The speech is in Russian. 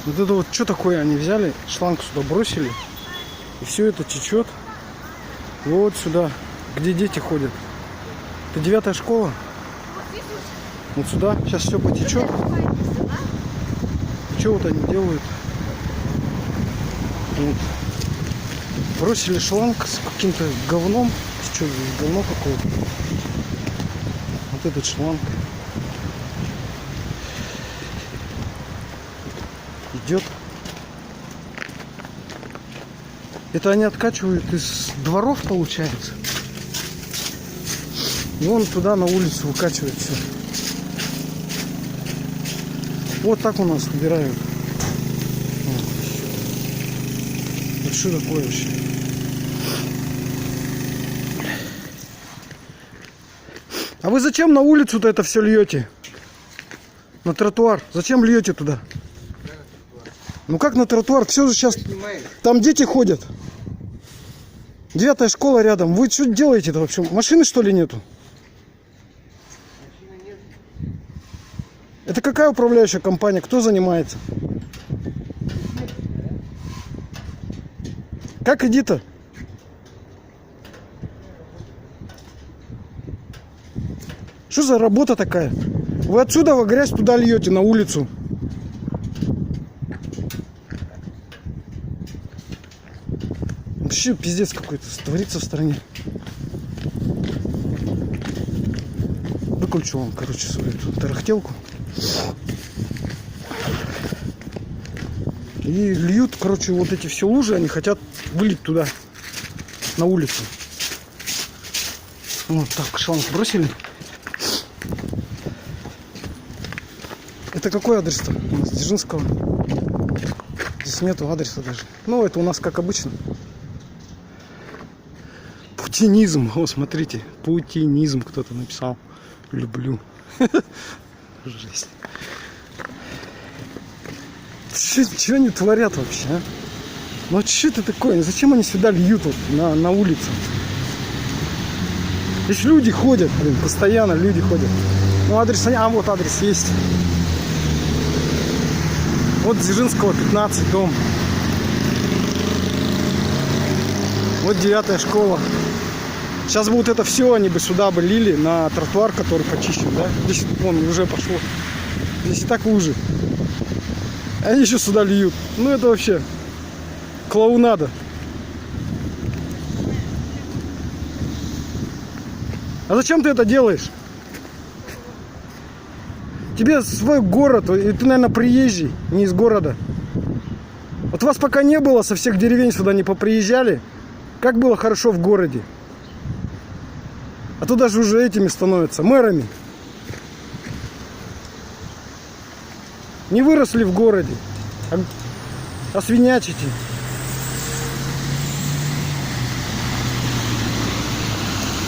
Вот это вот что такое они взяли, шланг сюда бросили, и все это течет вот сюда, где дети ходят. Это 9-я школа. Вот сюда сейчас все потечет. Что вот они делают? Вот. Бросили шланг с каким-то говном. Что здесь говно какое-то? Вот этот шланг идет. Это они откачивают из дворов, получается. И вон туда на улицу выкачивают все. Вот так у нас убирают. Вот что такое вообще? А вы зачем на улицу-то это все льете? На тротуар. Зачем льете туда? Ну как на тротуар? Все же сейчас... Там дети ходят. 9-я школа рядом. Вы что делаете-то вообще? Машины что ли нету? Это какая управляющая компания? Кто занимается? Как иди-то? Что за работа такая? Вы отсюда в грязь туда льете, на улицу. Вообще пиздец какой-то творится в стране. Выключу вам, короче, свою эту тарахтелку. И льют, короче, вот эти все лужи, они хотят вылить туда, на улицу. Вот так, шланг бросили. Это какой адрес-то у нас? Дзержинского. Здесь нету адреса даже. Ну, это у нас как обычно. Путинизм. О, смотрите. Путинизм кто-то написал. Люблю. Жесть. Что они творят вообще, а? Ну, что это такое? Зачем они сюда льют вот, на улицу? Здесь люди ходят, блин, постоянно люди ходят. Ну, адрес... А, вот адрес есть. Вот Дзержинского 15, дом. Вот 9-я школа. Сейчас бы вот это все они бы сюда бы лили на тротуар, который почищен, да? Здесь вон уже пошло. Здесь и так лужи. Они еще сюда льют. Ну это вообще клоунада. А зачем ты это делаешь? Тебе свой город, и ты, наверное, приезжий, не из города. Вот вас пока не было, со всех деревень сюда не поприезжали. Как было хорошо в городе. А то даже уже этими становятся, мэрами. Не выросли в городе, а свинячите.